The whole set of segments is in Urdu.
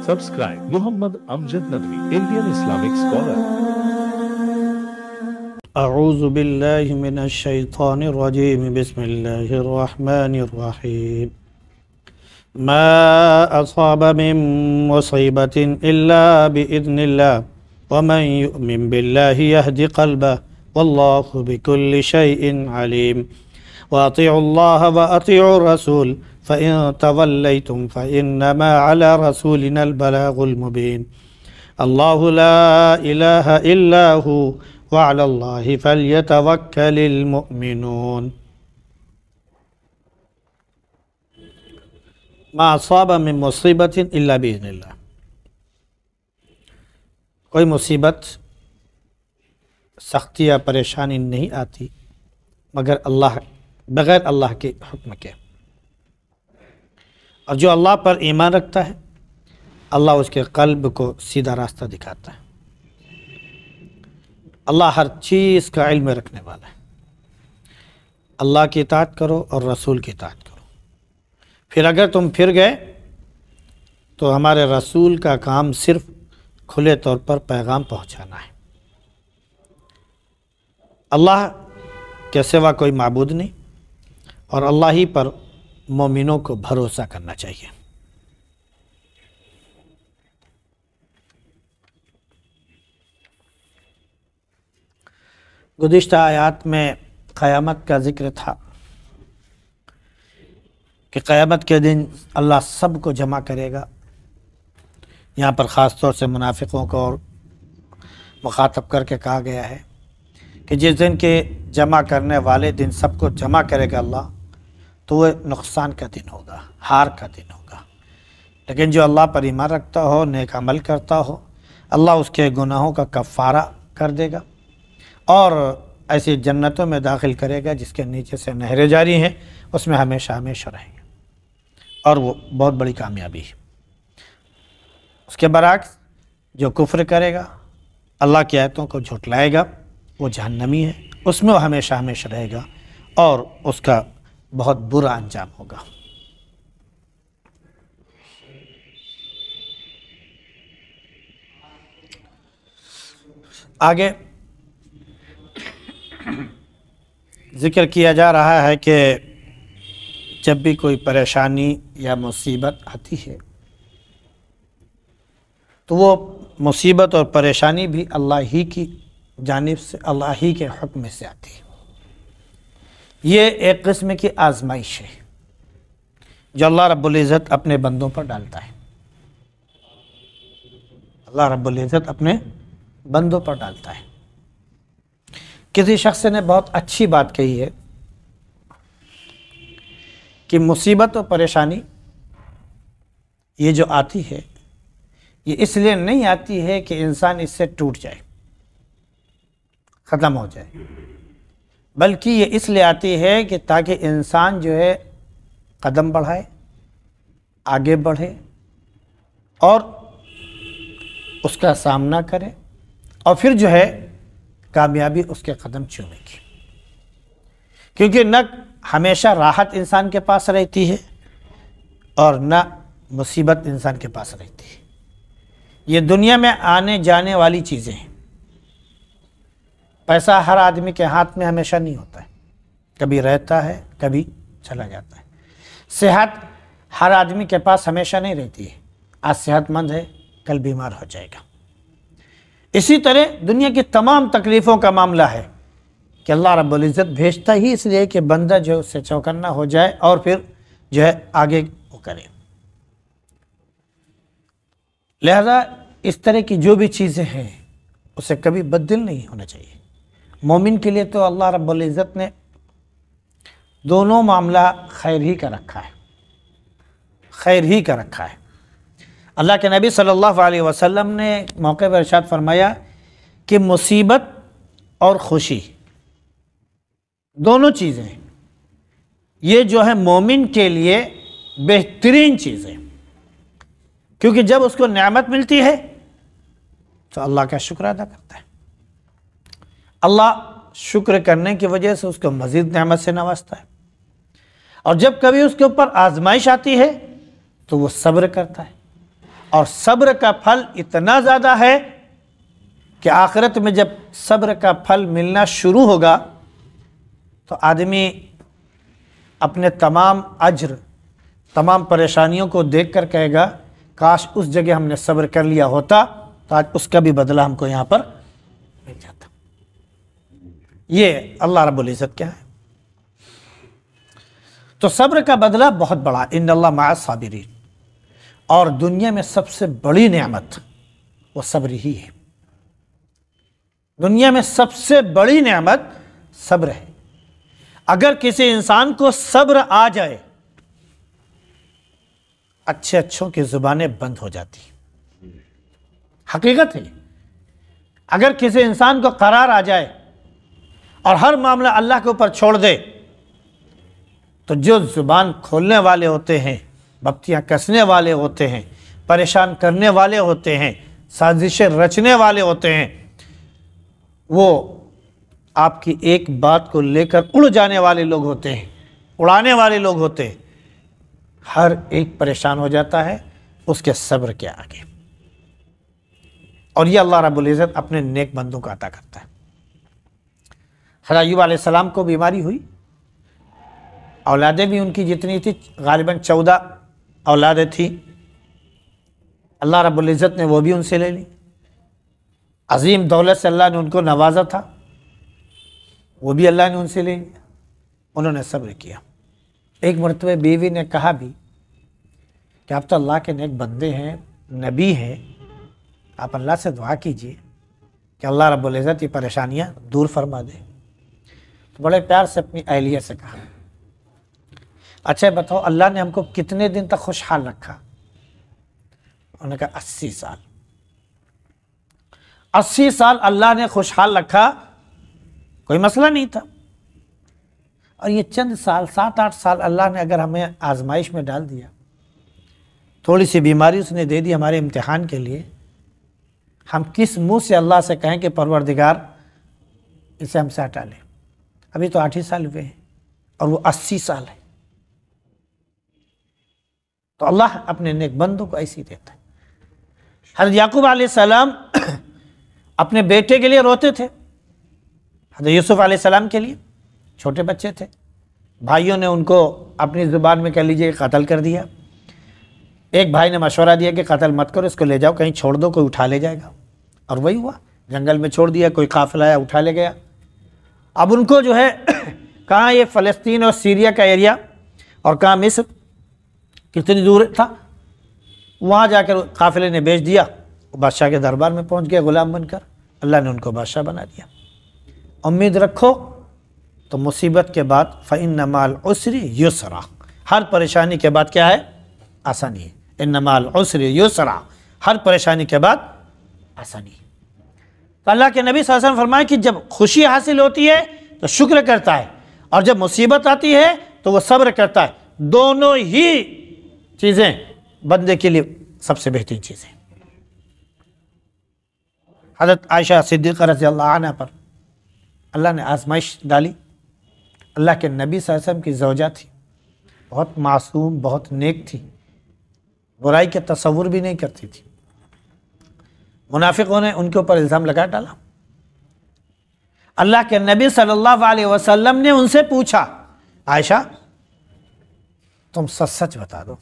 Subscribe Muhammad Amjad Nadwi, Indian Islamic scholar. أعوذ بالله من الشيطان الرجيم بسم الله الرحمن الرحيم ما أصاب من مصيبة إلا بإذن الله ومن يؤمن بالله يهد قلبه والله بكل شيء عليم وأطيعوا الله وأطيعوا الرسول فإن توليتم فإنما على رسولنا البلاغ المبين الله لا إله إلا هو وعلى الله فليتوكل المؤمنون ما أصاب من مصیبت الا بإذن اللہ، کوئی مصیبت، سختی یا پریشانی نہیں آتی مگر بغیر اللہ کے حکم کے، اور جو اللہ پر ایمان رکھتا ہے اللہ اس کے قلب کو سیدھا راستہ دکھاتا ہے۔ اللہ ہر چیز کا علم رکھنے والا ہے۔ اللہ کی اطاعت کرو اور رسول کی اطاعت کرو، پھر اگر تم پھر گئے تو ہمارے رسول کا کام صرف کھلے طور پر پیغام پہنچانا ہے۔ اللہ کے سوا کوئی معبود نہیں، اور اللہ ہی پر مومنوں کو بھروسہ کرنا چاہیے۔ گزشتہ آیات میں قیامت کا ذکر تھا کہ قیامت کے دن اللہ سب کو جمع کرے گا۔ یہاں پر خاص طور سے منافقوں کو اور مخاطب کر کے کہا گیا ہے کہ جس دن کے جمع کرنے والے دن سب کو جمع کرے گا اللہ، تو وہ نقصان کا دن ہوگا، ہار کا دن ہوگا۔ لیکن جو اللہ پر ایمان رکھتا ہو، نیک عمل کرتا ہو، اللہ اس کے گناہوں کا کفارہ کر دے گا اور ایسی جنتوں میں داخل کرے گا جس کے نیچے سے نہریں جاری ہیں، اس میں ہمیشہ ہمیشہ رہیں گے، اور وہ بہت بڑی کامیابی ہے۔ اس کے برعکس جو کفر کرے گا، اللہ کی آیتوں کو جھٹلائے گا، وہ جہنمی ہے، اس میں وہ ہمیشہ ہمیشہ رہے گا اور اس کا بہت برا انجام ہوگا۔ آگے ذکر کیا جا رہا ہے کہ جب بھی کوئی پریشانی یا مصیبت آتی ہے تو وہ مصیبت اور پریشانی بھی اللہ ہی کی جانب سے، اللہ ہی کے حکم سے آتی ہے۔ یہ ایک قسم کی آزمائش ہے جو اللہ رب العزت اپنے بندوں پر ڈالتا ہے۔ اللہ رب العزت اپنے بندوں پر ڈالتا ہے۔ کسی شخص نے بہت اچھی بات کہی ہے کہ مصیبت و پریشانی یہ جو آتی ہے یہ اس لیے نہیں آتی ہے کہ انسان اس سے ٹوٹ جائے، ختم ہو جائے، بلکہ یہ اس لیے آتی ہے کہ تاکہ انسان جو ہے قدم بڑھائے، آگے بڑھے اور اس کا سامنا کرے، اور پھر جو ہے کامیابی اس کے قدم چومے گی۔ کیونکہ نہ ہمیشہ راحت انسان کے پاس رہتی ہے اور نہ مصیبت انسان کے پاس رہتی ہے۔ یہ دنیا میں آنے جانے والی چیزیں ہیں۔ پیسہ ہر آدمی کے ہاتھ میں ہمیشہ نہیں ہوتا ہے، کبھی رہتا ہے کبھی چلا جاتا ہے۔ صحت ہر آدمی کے پاس ہمیشہ نہیں رہتی ہے، آج صحت مند ہے کل بیمار ہو جائے گا۔ اسی طرح دنیا کی تمام تکلیفوں کا معاملہ ہے کہ اللہ رب العزت بھیجتا ہی اس لیے کہ بندہ جو اس سے چوکنا ہو جائے اور پھر جو ہے آگے وہ کرے۔ لہذا اس طرح کی جو بھی چیزیں ہیں اسے کبھی بددل نہیں ہونا چاہیے۔ مومن کے لیے تو اللہ رب العزت نے دونوں معاملہ خیر ہی کا رکھا ہے، خیر ہی کا رکھا ہے۔ اللہ کے نبی صلی اللہ علیہ وسلم نے موقع پر ارشاد فرمایا کہ مصیبت اور خوشی دونوں چیزیں یہ جو ہے مومن کے لیے بہترین چیزیں، کیونکہ جب اس کو نعمت ملتی ہے تو اللہ کا شکر ادا کرتا ہے، اللہ شکر کرنے کی وجہ سے اس کو مزید نعمت سے نوازتا ہے، اور جب کبھی اس کے اوپر آزمائش آتی ہے تو وہ صبر کرتا ہے اور صبر کا پھل اتنا زیادہ ہے کہ آخرت میں جب صبر کا پھل ملنا شروع ہوگا تو آدمی اپنے تمام اجر، تمام پریشانیوں کو دیکھ کر کہے گا کاش اس جگہ ہم نے صبر کر لیا ہوتا تو آج اس کا بھی بدلہ ہم کو یہاں پر مل جاتا۔ یہ اللہ رب العزت کیا ہے؟ تو صبر کا بدلہ بہت بڑا، ان اللہ مع الصابرین، اور دنیا میں سب سے بڑی نعمت وہ صبر ہی ہے۔ دنیا میں سب سے بڑی نعمت صبر ہے۔ اگر کسی انسان کو صبر آ جائے، اچھے اچھوں کی زبانیں بند ہو جاتی، حقیقت ہے۔ اگر کسی انسان کو قرار آ جائے اور ہر معاملہ اللہ کے اوپر چھوڑ دے تو جو زبان کھولنے والے ہوتے ہیں، بپتیاں کسنے والے ہوتے ہیں، پریشان کرنے والے ہوتے ہیں، سازشیں رچنے والے ہوتے ہیں، وہ آپ کی ایک بات کو لے کر اڑ جانے والے لوگ ہوتے ہیں، اڑانے والے لوگ ہوتے ہیں۔ ہر ایک پریشان ہو جاتا ہے اس کے صبر کے آگے، اور یہ اللہ رب العزت اپنے نیک بندوں کو عطا کرتا ہے۔ حضرت ایوب علیہ السلام کو بیماری ہوئی، اولادیں بھی ان کی جتنی تھی غالباً 14 اولادیں تھیں، اللہ رب العزت نے وہ بھی ان سے لے لی۔ عظیم دولت سے اللہ نے ان کو نوازا تھا، وہ بھی اللہ نے ان سے لے لیا۔ انہوں نے صبر کیا۔ ایک مرتبہ بیوی نے کہا بھی کہ آپ تو اللہ کے نیک بندے ہیں، نبی ہیں، آپ اللہ سے دعا کیجئے کہ اللہ رب العزت یہ پریشانیاں دور فرما دے۔ تو بڑے پیار سے اپنی اہلیہ سے کہا، اچھا بتاؤ اللہ نے ہم کو کتنے دن تک خوشحال رکھا؟ انہوں نے کہا 80 سال۔ 80 سال اللہ نے خوشحال رکھا، کوئی مسئلہ نہیں تھا۔ اور یہ چند سال، 7-8 سال اللہ نے اگر ہمیں آزمائش میں ڈال دیا، تھوڑی سی بیماری اس نے دے دی ہمارے امتحان کے لیے، ہم کس منہ سے اللہ سے کہیں کہ پروردگار اسے ہم سے ہٹا لے؟ ابھی تو 8 ہی سال ہوئے ہیں اور وہ 80 سال ہے۔ تو اللہ اپنے نیک بندوں کو ایسی دیتا ہے۔ حضرت یعقوب علیہ السلام اپنے بیٹے کے لیے روتے تھے، حضرت یوسف علیہ السلام کے لیے، چھوٹے بچے تھے، بھائیوں نے ان کو اپنی زبان میں کہہ لیجئے قتل کر دیا۔ ایک بھائی نے مشورہ دیا کہ قتل مت کرو، اس کو لے جاؤ کہیں چھوڑ دو، کوئی اٹھا لے جائے گا، اور وہی ہوا، جنگل میں چھوڑ دیا، کوئی قافلہ آیا اٹھا لے گیا۔ اب ان کو جو ہے کہاں یہ فلسطین اور سیریا کا ایریا اور کہاں مصر کتنی دور تھا، وہاں جا کر قافلے نے بیچ دیا، بادشاہ کے دربار میں پہنچ گئے غلام بن کر، اللہ نے ان کو بادشاہ بنا دیا۔ امید رکھو تو مصیبت کے بعد فَإِنَّ مَعَ الْعُسْرِ يُسْرًا، ہر پریشانی کے بعد کیا ہے؟ آسانی ہے۔ إِنَّ مَعَ الْعُسْرِ يُسْرًا، ہر پریشانی کے بعد آسانی ہے۔ تو اللہ کے نبی صلی اللہ علیہ وسلم فرمائے کہ جب خوشی حاصل ہوتی ہے تو شکر کرتا ہے، اور جب مصیبت آتی ہے تو وہ صبر کرتا ہے۔ دونوں ہی چیزیں بندے کے لیے سب سے بہترین چیزیں۔ حضرت عائشہ صدیقہ رضی اللہ عنہ پر اللہ نے آزمائش ڈالی۔ اللہ کے نبی صلی اللہ علیہ وسلم کی زوجہ تھی، بہت معصوم، بہت نیک تھی، برائی کے تصور بھی نہیں کرتی تھی۔ منافقوں نے ان کے اوپر الزام لگا ڈالا۔ اللہ کے نبی صلی اللہ علیہ وسلم نے ان سے پوچھا، عائشہ تم سچ سچ بتا دو۔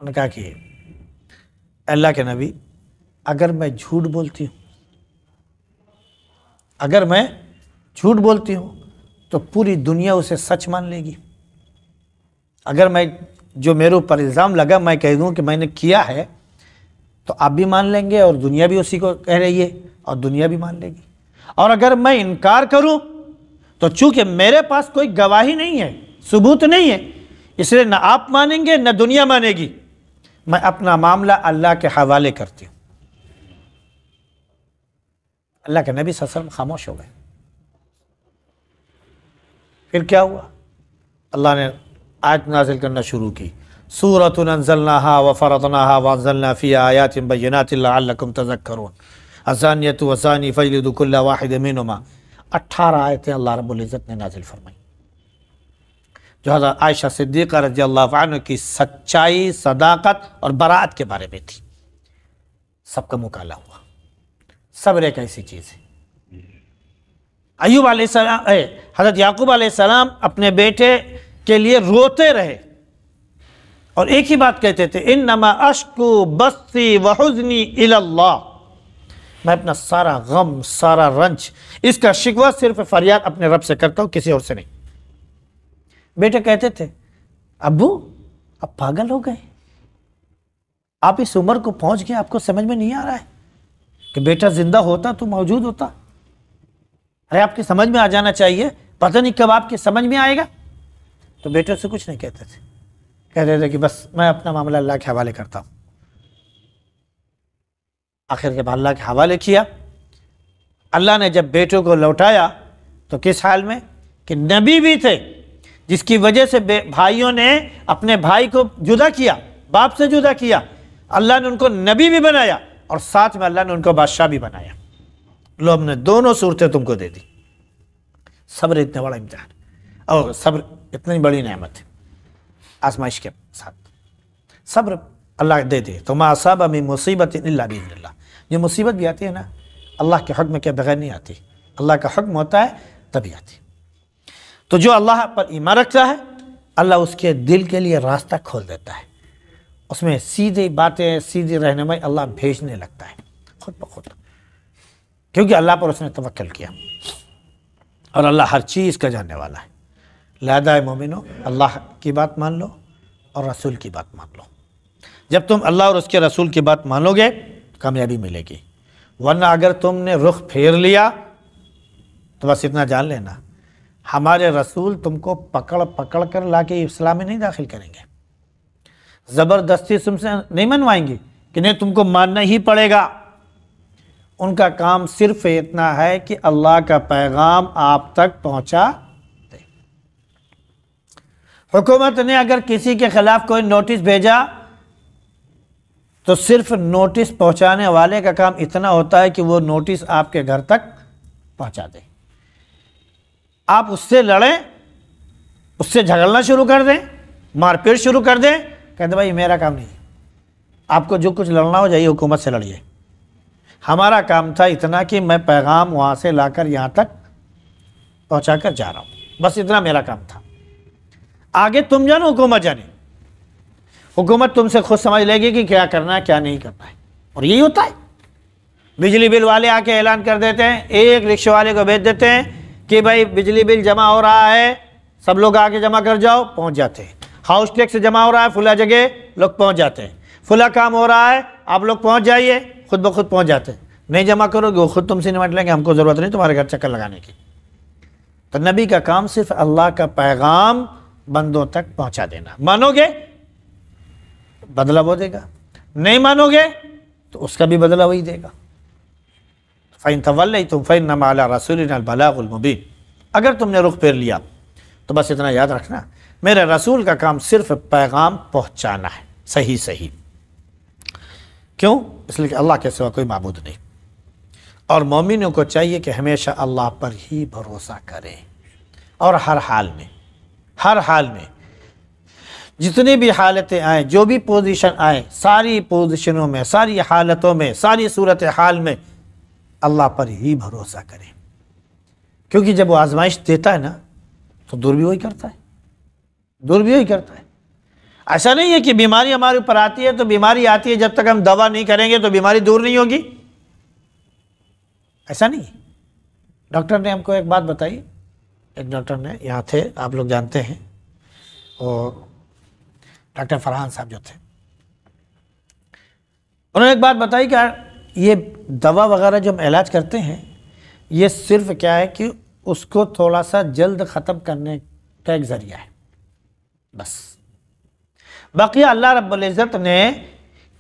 انہوں نے کہا کہ اللہ کے نبی اگر میں جھوٹ بولتی ہوں، اگر میں جھوٹ بولتی ہوں تو پوری دنیا اسے سچ مان لے گی۔ اگر میں جو میرے اوپر الزام لگا میں کہہ دوں کہ میں نے کیا ہے تو آپ بھی مان لیں گے، اور دنیا بھی اسی کو کہہ رہی ہے اور دنیا بھی مان لے گی۔ اور اگر میں انکار کروں تو چونکہ میرے پاس کوئی گواہی نہیں ہے، ثبوت نہیں ہے، اس لیے نہ آپ مانیں گے نہ دنیا مانے گی، میں اپنا معاملہ اللہ کے حوالے کرتی ہوں۔ اللہ کے نبی صلی اللہ علیہ وسلم خاموش ہو گئے۔ پھر کیا ہوا؟ اللہ نے آیت نازل کرنا شروع کی، سورۃ انزلناها وفرضناها وانزلنا فيها آیات بینات لعلکم تذکرون، الزانیۃ والزانی فاجلدوا کل واحد منہما، 18 آیتیں اللہ رب العزت نے نازل فرمائی۔ جو حضرت عائشہ صدیقہ رضی اللہ عنہ کی سچائی، صداقت اور براءت کے بارے میں تھی، سب کا مکالمہ ہوا۔ صبر ایک ایسی چیز ہے۔ ایوب علیہ السلام، حضرت یعقوب علیہ السلام اپنے بیٹے کے لیے روتے رہے اور ایک ہی بات کہتے تھے، انما اشکو بثی وحزنی الی اللہ، میں اپنا سارا غم، سارا رنج، اس کا شکوہ صرف فریاد اپنے رب سے کرتا ہوں، کسی اور سے نہیں۔ بیٹے کہتے تھے، ابو اب پاگل ہو گئے، آپ اس عمر کو پہنچ گئے، آپ کو سمجھ میں نہیں آ رہا ہے کہ بیٹا زندہ ہوتا تو موجود ہوتا؟ ارے آپ کی سمجھ میں آ جانا چاہیے، پتہ نہیں کب آپ کی سمجھ میں آئے گا۔ تو بیٹے سے کچھ نہیں کہتے تھے، کہتے تھے کہ بس میں اپنا معاملہ اللہ کے حوالے کرتا ہوں۔ آخر کے بعد اللہ کے حوالے کیا۔ اللہ نے جب بیٹوں کو لوٹایا تو کس حال میں کہ نبی بھی تھے، جس کی وجہ سے بھائیوں نے اپنے بھائی کو جدا کیا، باپ سے جدا کیا، اللہ نے ان کو نبی بھی بنایا اور ساتھ میں اللہ نے ان کو بادشاہ بھی بنایا۔ لو ہم نے دونوں صورتیں تم کو دے دی۔ صبر اتنا بڑا امتحان اور صبر اتنی بڑی نعمت ہے آزمائش کے ساتھ۔ صبر اللہ دے دے تو ما اصاب من مصیبت الا باذن اللہ، یہ مصیبت بھی آتی ہے نا اللہ کے حکم کے بغیر نہیں آتی، اللہ کا حکم ہوتا ہے تبھی آتی۔ تو جو اللہ پر ایمان رکھتا ہے اللہ اس کے دل کے لیے راستہ کھول دیتا ہے، اس میں سیدھی باتیں، سیدھی رہنمائی اللہ بھیجنے لگتا ہے خود بخود، کیونکہ اللہ پر اس نے توکل کیا اور اللہ ہر چیز کا جاننے والا ہے۔ لہذا مومنو، اللہ کی بات مان لو اور رسول کی بات مان لو۔ جب تم اللہ اور اس کے رسول کی بات مانو گے کامیابی ملے گی، ورنہ اگر تم نے رخ پھیر لیا تو بس اتنا جان لینا ہمارے رسول تم کو پکڑ پکڑ کر لا کے اسلام میں نہیں داخل کریں گے، زبردستی تم سے نہیں منوائیں گے کہ نہیں تم کو ماننا ہی پڑے گا۔ ان کا کام صرف اتنا ہے کہ اللہ کا پیغام آپ تک پہنچا دے۔ حکومت نے اگر کسی کے خلاف کوئی نوٹس بھیجا تو صرف نوٹس پہنچانے والے کا کام اتنا ہوتا ہے کہ وہ نوٹس آپ کے گھر تک پہنچا دے۔ آپ اس سے لڑیں، اس سے جھگڑنا شروع کر دیں، مار پیٹ شروع کر دیں، کہتے بھائی میرا کام نہیں ہے، آپ کو جو کچھ لڑنا ہو جائیے حکومت سے لڑیے، ہمارا کام تھا اتنا کہ میں پیغام وہاں سے لا کر یہاں تک پہنچا کر جا رہا ہوں، بس اتنا میرا کام تھا۔ آگے تم جانو، حکومت جانے، حکومت تم سے خود سمجھ لے گی کہ کیا کرنا ہے کیا نہیں کرنا ہے، اور یہی ہوتا ہے۔ بجلی بل والے آ کے اعلان کر دیتے ہیں، ایک رکشے والے کو بھیج دیتے ہیں کہ بھائی بجلی بل جمع ہو رہا ہے، سب لوگ آ کے جمع کر جاؤ، پہنچ جاتے ہیں۔ ہاؤس ٹیکس جمع ہو رہا ہے فلاں جگہ، لوگ پہنچ جاتے ہیں۔ فلاں کام ہو رہا ہے آپ لوگ پہنچ جائیے، خود بخود پہنچ جاتے ہیں۔ نہیں جمع کرو گے وہ خود تم سے نمٹ لیں گے، ہم کو ضرورت نہیں تمہارے گھر چکر لگانے کی۔ تو نبی کا کام صرف اللہ کا پیغام بندوں تک پہنچا دینا۔ مانو گے بدلہ وہ دے گا، نہیں مانو گے تو اس کا بھی بدلہ وہی دے گا۔ فَإِن تَوَلَّيْتُمْ فَإِنَّمَا عَلَىٰ رَسُولِنَا الْبَلَاغُ الْمُبِينُ، اگر تم نے رخ پھیر لیا تو بس اتنا یاد رکھنا میرے رسول کا کام صرف پیغام پہنچانا ہے، صحیح صحیح۔ کیوں؟ اس لیے کہ اللہ کے سوا کوئی معبود نہیں، اور مومنوں کو چاہیے کہ ہمیشہ اللہ پر ہی بھروسہ کریں، اور ہر حال میں، ہر حال میں جتنی بھی حالتیں آئیں، جو بھی پوزیشن آئیں، ساری پوزیشنوں میں، ساری حالتوں میں، ساری صورتحال میں اللہ پر ہی بھروسہ کریں، کیونکہ جب وہ آزمائش دیتا ہے نا تو دور بھی وہی کرتا ہے، دور بھی وہی کرتا ہے۔ ایسا نہیں ہے کہ بیماری ہمارے اوپر آتی ہے تو بیماری آتی ہے، جب تک ہم دوا نہیں کریں گے تو بیماری دور نہیں ہوگی، ایسا نہیں۔ ڈاکٹر نے ہم کو ایک بات بتائی، ایک ڈاکٹر نے یہاں تھے، آپ لوگ جانتے ہیں، اور ڈاکٹر فرحان صاحب جو تھے، انہوں نے ایک بات بتائی کہ یہ دوا وغیرہ جو ہم علاج کرتے ہیں یہ صرف کیا ہے کہ اس کو تھوڑا سا جلد ختم کرنے کا ایک ذریعہ ہے، بس باقی اللہ رب العزت نے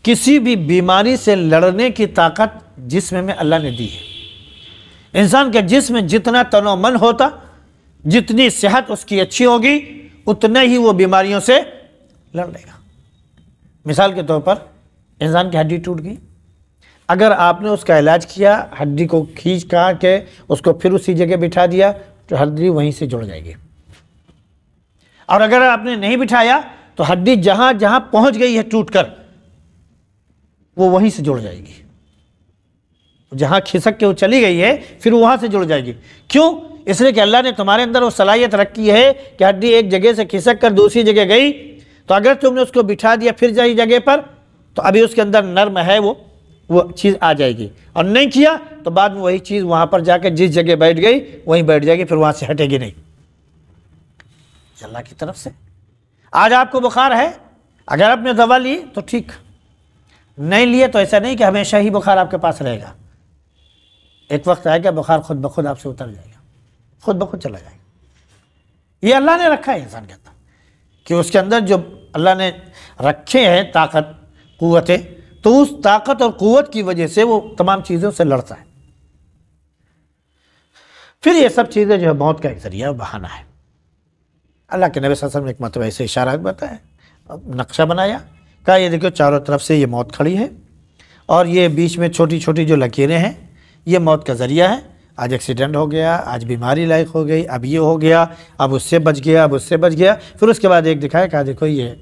کسی بھی بیماری سے لڑنے کی طاقت جسم میں اللہ نے دی ہے۔ انسان کے جسم جتنا تن و من ہوتا، جتنی صحت اس کی اچھی ہوگی، اتنا ہی وہ بیماریوں سے لڑ لے گا۔ مثال کے طور پر انسان کی ہڈی ٹوٹ گئی، اگر آپ نے اس کا علاج کیا، ہڈی کو کھینچ کر کے اس کو پھر اسی جگہ بٹھا دیا تو ہڈی وہیں سے جڑ جائے گی۔ اور اگر آپ نے نہیں بٹھایا تو ہڈی جہاں جہاں پہنچ گئی ہے ٹوٹ کر وہ وہیں سے جڑ جائے گی، جہاں کھسک کے وہ چلی گئی ہے پھر وہاں سے جڑ جائے گی۔ کیوں؟ اس لیے کہ اللہ نے تمہارے اندر وہ صلاحیت رکھی ہے کہ ہڈی ایک جگہ سے کھسک کر دوسری جگہ گئی تو اگر تم نے اس کو بٹھا دیا پھر جائے جگہ پر تو ابھی اس کے اندر نرم ہے وہ چیز آ جائے گی، اور نہیں کیا تو بعد میں وہی چیز وہاں پر جا کے جس جگہ بیٹھ گئی وہیں بیٹھ جائے گی، پھر وہاں سے ہٹے گی نہیں۔ اللہ کی طرف سے آج آپ کو بخار ہے، اگر آپ نے دوا لی تو ٹھیک، نہیں لیے تو ایسا نہیں کہ ہمیشہ ہی بخار آپ کے پاس رہے گا، ایک وقت آئے گا بخار خود بخود آپ سے اتر جائے گا، خود بخود چلا جائے گا۔ یہ اللہ نے رکھا ہے انسان کے اندر کہ اس کے اندر جو اللہ نے رکھے ہیں طاقت قوتیں، تو اس طاقت اور قوت کی وجہ سے وہ تمام چیزوں سے لڑتا ہے۔ پھر یہ سب چیزیں جو ہے موت کا ایک ذریعہ بہانہ ہے۔ اللہ کے نبی صلی اللہ علیہ وسلم نے ایک مرتبہ ایسے اشارات بتایا، نقشہ بنایا، کہا یہ دیکھو چاروں طرف سے یہ موت کھڑی ہے اور یہ بیچ میں چھوٹی چھوٹی جو لکیریں ہیں یہ موت کا ذریعہ ہے۔ آج ایکسیڈنٹ ہو گیا، آج بیماری لائق ہو گئی، اب یہ ہو گیا، اب اس سے بچ گیا، اب اس سے بچ گیا، پھر اس کے بعد ایک دکھایا، کہا دیکھو یہ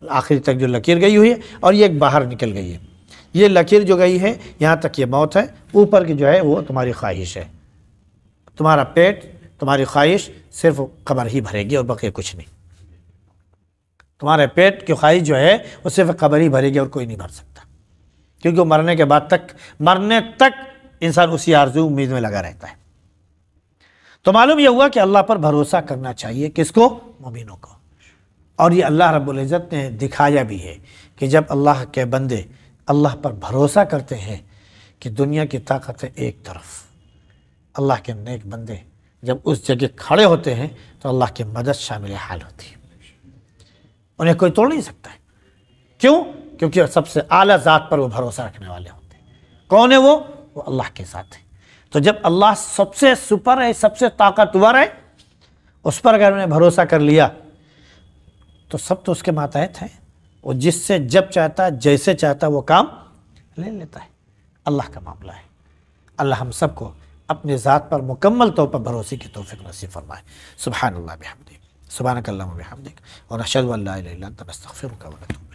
آخری تک جو لکیر گئی ہوئی ہے اور یہ ایک باہر نکل گئی ہے، یہ لکیر جو گئی ہے یہاں تک یہ موت ہے، اوپر کی جو ہے وہ تمہاری خواہش ہے، تمہارا پیٹ، تمہاری خواہش صرف قبر ہی بھرے گی اور بقیہ کچھ نہیں۔ تمہارے پیٹ کی خواہش جو ہے وہ صرف قبر ہی بھرے گی اور کوئی نہیں بھر سکتا، کیونکہ وہ مرنے کے بعد تک، مرنے تک انسان اسی آرزو امید میں لگا رہتا ہے۔ تو معلوم یہ ہوا کہ اللہ پر بھروسہ کرنا چاہیے، کس کو؟ مومنوں کو۔ اور یہ اللہ رب العزت نے دکھایا بھی ہے کہ جب اللہ کے بندے اللہ پر بھروسہ کرتے ہیں کہ دنیا کی طاقت ہے ایک طرف، اللہ کے نیک بندے جب اس جگہ کھڑے ہوتے ہیں تو اللہ کی مدد شامل حال ہوتی ہے، انہیں کوئی توڑ نہیں سکتا ہے۔ کیوں؟ کیونکہ سب سے اعلیٰ ذات پر وہ بھروسہ رکھنے والے ہوتے ہیں۔ کون ہے وہ اللہ کے ساتھ ہے۔ تو جب اللہ سب سے سپر ہے، سب سے طاقتور ہے، اس پر اگر انہیں بھروسہ کر لیا تو سب تو اس کے ماتحت ہیں، وہ جس سے جب چاہتا جیسے چاہتا وہ کام لے لیتا ہے۔ اللہ کا معاملہ ہے۔ اللہ ہم سب کو اپنے ذات پر مکمل طور پر بھروسے کی توفیق نصیب فرمائے۔ سبحان اللہ بحمدہ، سبحانک اللہم وبحمدک، ونشہد ان لا الہ الا انت نستغفرک ونتوب۔